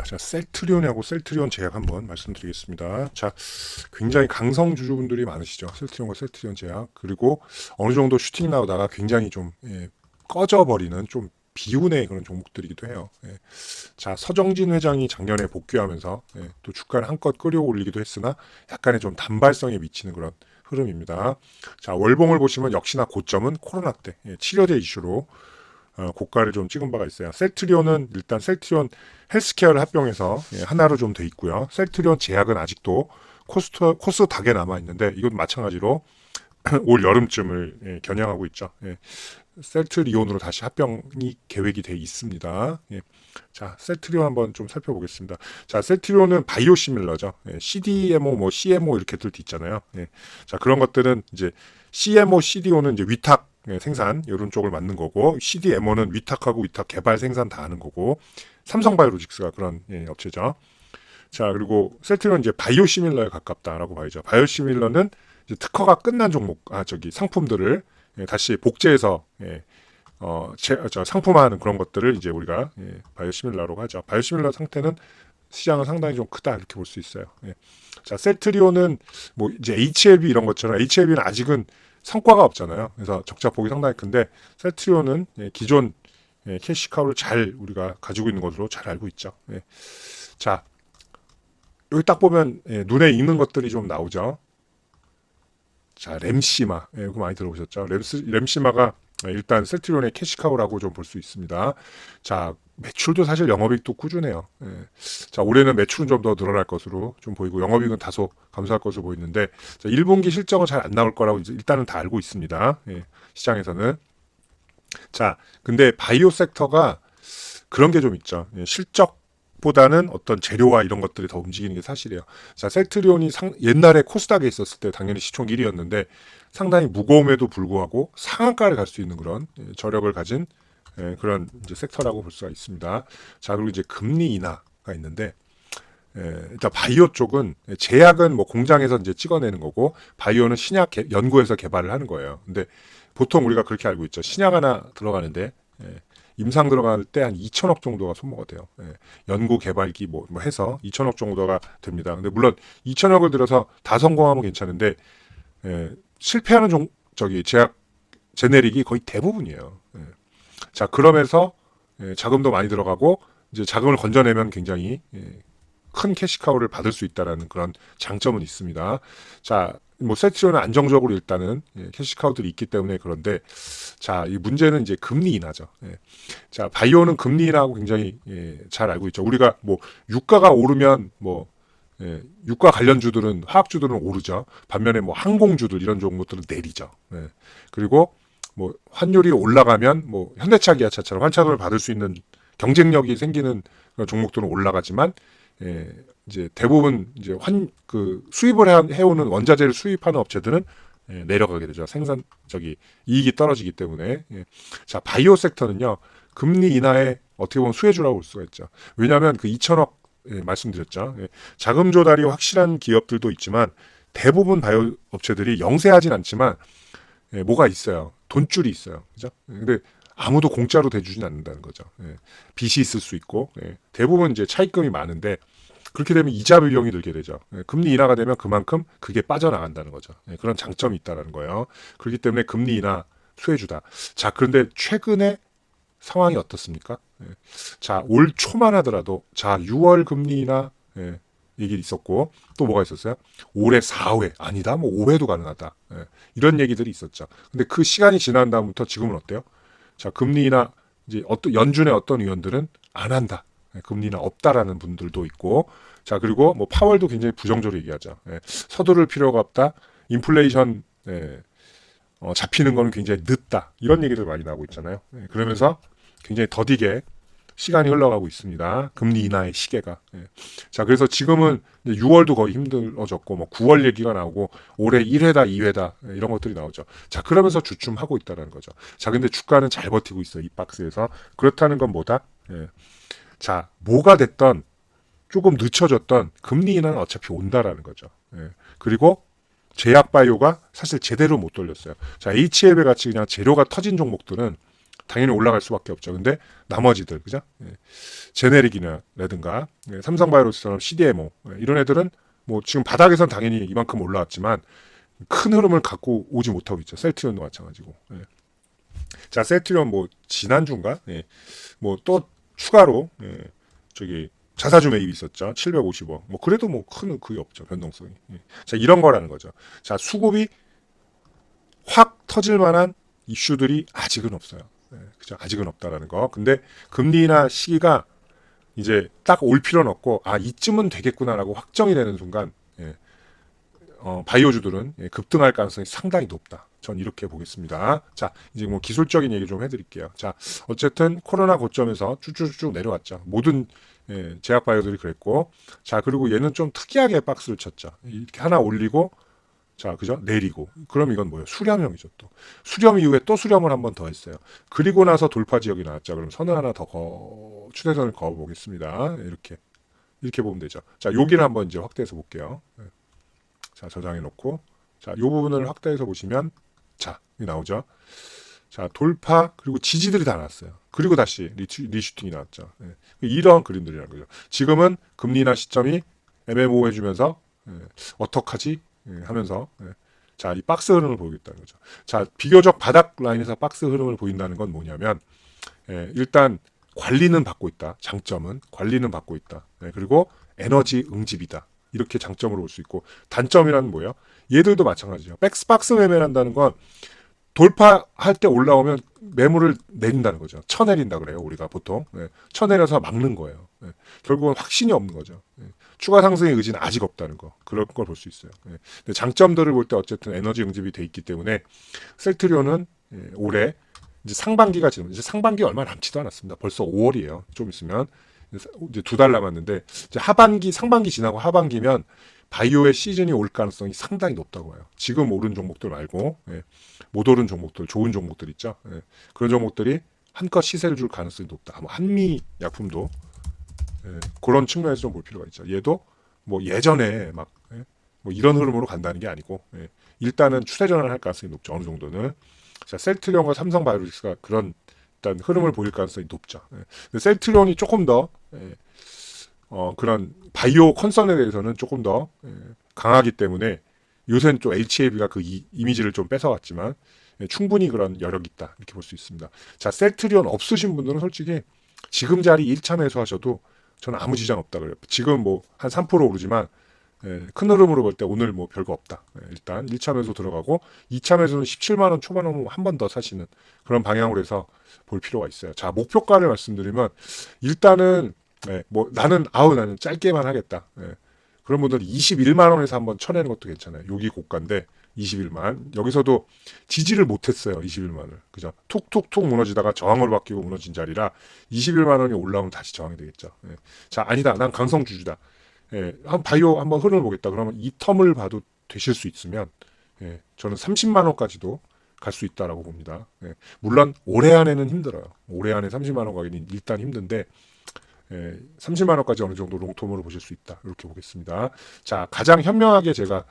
자, 셀트리온하고 셀트리온 제약 한번 말씀드리겠습니다. 자, 굉장히 강성 주주분들이 많으시죠. 셀트리온과 셀트리온 제약. 그리고 어느 정도 슈팅 나오다가 굉장히 좀 꺼져버리는 좀 비운의 그런 종목들이기도 해요. 자, 서정진 회장이 작년에 복귀하면서 또 주가를 한껏 끌어올리기도 했으나 약간의 좀 단발성에 미치는 그런 흐름입니다. 자, 월봉을 보시면 역시나 고점은 코로나 때 치료제 이슈로 고가를 좀 찍은 바가 있어요. 셀트리온은 일단 셀트리온 헬스케어를 합병해서 하나로 좀 돼 있고요. 셀트리온 제약은 아직도 코스닥에 남아 있는데 이건 마찬가지로 올 여름쯤을 겨냥하고 있죠. 셀트리온으로 다시 합병이 계획이 돼 있습니다. 자, 셀트리온 한번 좀 살펴보겠습니다. 자, 셀트리온은 바이오시밀러죠. CDMO, 뭐 CMO 이렇게들 있잖아요. 자, 그런 것들은 이제 CMO, CDO는 이제 위탁 생산 이런 쪽을 맡는 거고, CDMO는 위탁하고 위탁 개발 생산 다 하는 거고, 삼성바이오로직스가 그런 업체죠. 자, 그리고 셀트리온 이제 바이오시밀러에 가깝다라고 봐야죠. 바이오시밀러는 이제 특허가 끝난 종목, 상품들을 다시 복제해서 상품화하는 그런 것들을 이제 우리가 바이오시밀러라고 하죠. 바이오시밀러 상태는 시장은 상당히 좀 크다 이렇게 볼 수 있어요. 자, 셀트리온은 뭐 이제 HLB 이런 것처럼 HLB는 아직은 성과가 없잖아요. 그래서 적자폭이 상당히 큰데 셀트리온은 기존 캐시카우를 잘 우리가 가지고 있는 것으로 잘 알고 있죠. 자, 여기 딱 보면 눈에 익는 것들이 좀 나오죠. 자, 램시마. 이거 많이 들어보셨죠? 램시마가 일단 셀트리온의 캐시카우라고 좀 볼 수 있습니다. 자, 매출도 사실 영업이익도 꾸준해요. 자, 올해는 매출은 좀 더 늘어날 것으로 좀 보이고 영업이익은 다소 감소할 것으로 보이는데, 자, 1분기 실적은 잘 안 나올 거라고 이제 일단은 다 알고 있습니다. 시장에서는. 자, 근데 바이오 섹터가 그런 게 좀 있죠. 실적보다는 어떤 재료와 이런 것들이 더 움직이는 게 사실이에요. 자, 셀트리온이 옛날에 코스닥에 있었을 때 당연히 시총 1위였는데 상당히 무거움에도 불구하고 상한가를 갈 수 있는 그런 저력을 가진 그런 이제 섹터라고 볼 수가 있습니다. 자, 그리고 이제 금리 인하가 있는데 일단 바이오 쪽은 제약은 뭐 공장에서 이제 찍어내는 거고 바이오는 신약 연구에서 개발을 하는 거예요. 근데 보통 우리가 그렇게 알고 있죠. 신약 하나 들어가는데 임상 들어갈 때 한 2천억 정도가 소모가 돼요. 연구 개발기 뭐 해서 2천억 정도가 됩니다. 근데 물론 2천억을 들여서 다 성공하면 괜찮은데 실패하는 제약 제네릭이 거의 대부분이에요. 자, 그러면서 자금도 많이 들어가고 이제 자금을 건져내면 굉장히 큰 캐시카우를 받을 수 있다라는 그런 장점은 있습니다. 자, 뭐 셀트리온은 안정적으로 일단은 캐시카우들이 있기 때문에 그런데, 자, 이 문제는 이제 금리 인하죠. 자, 바이오는 금리 인하하고 굉장히 잘 알고 있죠. 우리가 뭐 유가가 오르면 뭐 유가 관련주들은 화학주들은 오르죠. 반면에 뭐 항공주들 이런 종목들은 내리죠. 그리고 뭐 환율이 올라가면 뭐 현대차, 기아차처럼 환차금을 받을 수 있는 경쟁력이 생기는 그런 종목들은 올라가지만 이제 대부분 이제 수입을 해오는 원자재를 수입하는 업체들은 내려가게 되죠. 이익이 떨어지기 때문에. 자, 바이오 섹터는요 금리 인하에 어떻게 보면 수혜주라고 볼 수가 있죠. 왜냐하면 그 2천억 말씀드렸죠. 자금 조달이 확실한 기업들도 있지만 대부분 바이오 업체들이 영세하진 않지만 뭐가 있어요. 돈줄이 있어요. 그죠? 근데 아무도 공짜로 대주진 않는다는 거죠. 빚이 있을 수 있고 대부분 이제 차입금이 많은데 그렇게 되면 이자 비용이 들게 되죠. 금리 인하가 되면 그만큼 그게 빠져나간다는 거죠. 그런 장점이 있다는 거예요. 그렇기 때문에 금리 인하 수혜주다. 자, 그런데 최근에 상황이 어떻습니까? 자, 올 초만 하더라도 자 6월 금리 인하 얘기 있었고 또 뭐가 있었어요? 올해 4회 아니다 뭐 5회도 가능하다. 이런 얘기들이 있었죠. 근데 그 시간이 지난 다음부터 지금은 어때요? 자, 금리 인하 이제 연준의 어떤 의원들은 안 한다. 금리 인하 없다라는 분들도 있고, 자, 그리고 뭐 파월도 굉장히 부정적으로 얘기하죠. 서두를 필요가 없다. 인플레이션 잡히는 거는 굉장히 늦다. 이런 얘기들 많이 나오고 있잖아요. 그러면서 굉장히 더디게 시간이 흘러가고 있습니다. 금리 인하의 시계가. 자, 그래서 지금은 6월도 거의 힘들어졌고, 뭐 9월 얘기가 나오고, 올해 1회다, 2회다, 이런 것들이 나오죠. 자, 그러면서 주춤하고 있다는 거죠. 자, 근데 주가는 잘 버티고 있어요. 이 박스에서. 그렇다는 건 뭐다? 자, 뭐가 됐던, 조금 늦춰졌던 금리 인하는 어차피 온다라는 거죠. 그리고 제약 바이오가 사실 제대로 못 돌렸어요. 자, HLB 같이 그냥 재료가 터진 종목들은 당연히 올라갈 수밖에 없죠. 근데 나머지들 그죠? 제네릭이라든가 삼성바이오로스처럼 CDMO 이런 애들은 뭐 지금 바닥에선 당연히 이만큼 올라왔지만 큰 흐름을 갖고 오지 못하고 있죠. 셀트리온도 마찬가지고. 자, 셀트리온 뭐 지난주인가? 뭐 또 추가로 저기 자사주 매입이 있었죠. 750억. 뭐 그래도 뭐 큰 그게 없죠. 변동성이. 자, 이런 거라는 거죠. 자, 수급이 확 터질 만한 이슈들이 아직은 없어요. 그죠? 아직은 없다라는 거. 근데 금리나 시기가 이제 딱 올 필요는 없고 이쯤은 되겠구나라고 확정이 되는 순간 바이오주들은 급등할 가능성이 상당히 높다. 전 이렇게 보겠습니다. 자, 이제 뭐 기술적인 얘기 좀 해드릴게요. 자, 어쨌든 코로나 고점에서 쭉쭉쭉 내려왔죠. 모든 제약 바이오들이 그랬고, 자, 그리고 얘는 좀 특이하게 박스를 쳤죠. 이렇게 하나 올리고, 자, 그죠? 내리고. 그럼 이건 뭐예요? 수렴형이죠, 또. 수렴 이후에 또 수렴을 한 번 더 했어요. 그리고 나서 돌파 지역이 나왔죠. 그럼 선을 하나 더 추세선을 그어보겠습니다. 이렇게 보면 되죠. 자, 여기를 한번 이제 확대해서 볼게요. 자, 저장해 놓고. 자, 요 부분을 확대해서 보시면, 자, 여기 나오죠. 자, 돌파, 그리고 지지들이 다 나왔어요. 그리고 다시 리슈팅이 나왔죠. 이런 그림들이라는 거죠. 지금은 금리나 시점이 애매모호해지면서, 어떡하지? 하면서, 자, 이 박스 흐름을 보이겠다는 거죠. 자, 비교적 바닥 라인에서 박스 흐름을 보인다는 건 뭐냐면, 일단 관리는 받고 있다. 장점은 관리는 받고 있다. 그리고 에너지 응집이다. 이렇게 장점으로 볼 수 있고, 단점이란 뭐예요? 얘들도 마찬가지죠. 박스 매매를 한다는 건 돌파할 때 올라오면 매물을 내린다는 거죠. 쳐내린다 그래요. 우리가 보통 쳐내려서 막는 거예요. 결국은 확신이 없는 거죠. 추가 상승의 의지는 아직 없다는 거. 그런 걸 볼 수 있어요. 근데 장점들을 볼 때 어쨌든 에너지 응집이 돼 있기 때문에 셀트리온은 올해 이제 상반기가 지금 이제 상반기 얼마 남지도 않았습니다. 벌써 5월이에요. 좀 있으면 이제 2달 남았는데 이제 상반기 지나고 하반기면 바이오의 시즌이 올 가능성이 상당히 높다고 해요. 지금 오른 종목들 말고 못 오른 종목들, 좋은 종목들 있죠. 그런 종목들이 한껏 시세를 줄 가능성이 높다. 뭐 한미 약품도 그런 측면에서 좀 볼 필요가 있죠. 얘도 뭐 예전에 막 뭐 이런 흐름으로 간다는 게 아니고 일단은 추세 전환을 할 가능성이 높죠. 어느 정도는. 자, 셀트리온과 삼성바이오로직스가 그런 일단 흐름을 보일 가능성이 높죠. 근데 셀트리온이 조금 더 그런 바이오 컨선에 대해서는 조금 더 강하기 때문에 요새는 좀 HLB가 그 이미지를 좀 뺏어왔지만 충분히 그런 여력이 있다 이렇게 볼 수 있습니다. 자, 셀트리온 없으신 분들은 솔직히 지금 자리 1차 매수하셔도 저는 아무 지장 없다 그래요. 지금 뭐 한 3% 오르지만 큰 흐름으로 볼 때 오늘 뭐 별거 없다. 일단 1차 매수 들어가고 2차 매수는 17만 원 초반 오면 한 번 더 사시는 그런 방향으로 해서 볼 필요가 있어요. 자, 목표가를 말씀드리면 일단은 뭐 나는 짧게만 하겠다. 그런 분들은 21만 원에서 한번 쳐내는 것도 괜찮아요. 여기 고가인데 21만. 여기서도 지지를 못했어요. 21만을. 그죠? 툭툭툭 무너지다가 저항으로 바뀌고 무너진 자리라 21만 원이 올라오면 다시 저항이 되겠죠. 자, 아니다. 난 강성주주다. 한 바이오 한번 흐름을 보겠다. 그러면 이 텀을 봐도 되실 수 있으면 저는 30만 원까지도 갈 수 있다라고 봅니다. 물론 올해 안에는 힘들어요. 올해 안에 30만 원 가기는 일단 힘든데 30만 원까지 어느 정도 롱텀으로 보실 수 있다. 이렇게 보겠습니다. 자, 가장 현명하게 제가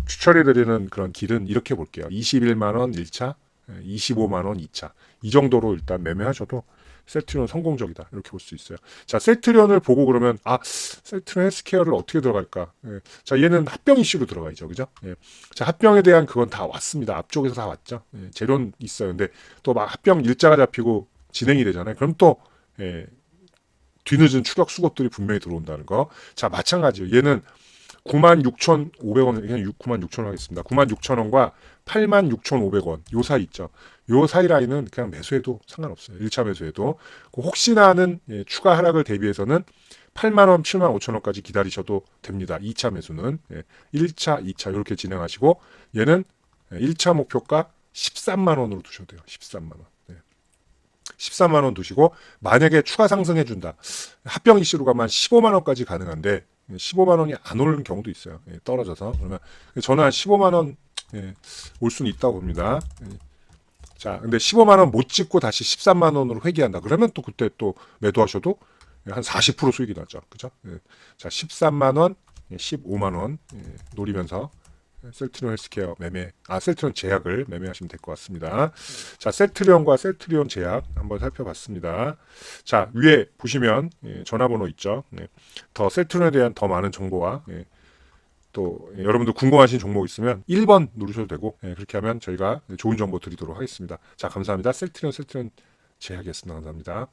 추천해드리는 그런 길은 이렇게 볼게요. 21만 원 1차, 25만 원 2차. 이 정도로 일단 매매하셔도 셀트리온 성공적이다. 이렇게 볼 수 있어요. 자, 셀트리온을 보고 그러면 셀트리온 헬스케어를 어떻게 들어갈까? 자, 얘는 합병 이슈로 들어가 있죠. 그죠? 자, 합병에 대한 그건 다 왔습니다. 앞쪽에서 다 왔죠. 재료는 있어요. 근데 또 막 합병 일자가 잡히고 진행이 되잖아요. 그럼 또 뒤늦은 추격 수급들이 분명히 들어온다는 거. 자, 마찬가지예요. 얘는 96,500원, 그냥 96,000원 하겠습니다. 96,000원과 86,500원, 요 사이 있죠. 요 사이 라인은 그냥 매수해도 상관없어요. 1차 매수해도. 혹시나 하는 추가 하락을 대비해서는 8만원, 75,000원까지 기다리셔도 됩니다. 2차 매수는. 1차, 2차 이렇게 진행하시고, 얘는 1차 목표가 13만원으로 두셔도 돼요. 13만원. 13만 원 두시고 만약에 추가 상승해준다. 합병 이슈로 가면 15만 원까지 가능한데 15만 원이 안 오르는 경우도 있어요. 떨어져서. 그러면 저는 한 15만 원 올 수는 있다고 봅니다. 자, 근데 15만 원 못 찍고 다시 13만 원으로 회귀한다. 그러면 또 그때 또 매도하셔도 한 40% 수익이 나죠. 그죠? 자, 13만 원, 15만 원 노리면서 셀트리온 헬스케어 셀트리온 제약을 매매하시면 될 것 같습니다. 자, 셀트리온과 셀트리온 제약 한번 살펴봤습니다. 자, 위에 보시면 전화번호 있죠. 더 셀트리온에 대한 더 많은 정보와 또 여러분들 궁금하신 종목 있으면 1번 누르셔도 되고 그렇게 하면 저희가 좋은 정보 드리도록 하겠습니다. 자, 감사합니다. 셀트리온 제약이었습니다. 감사합니다.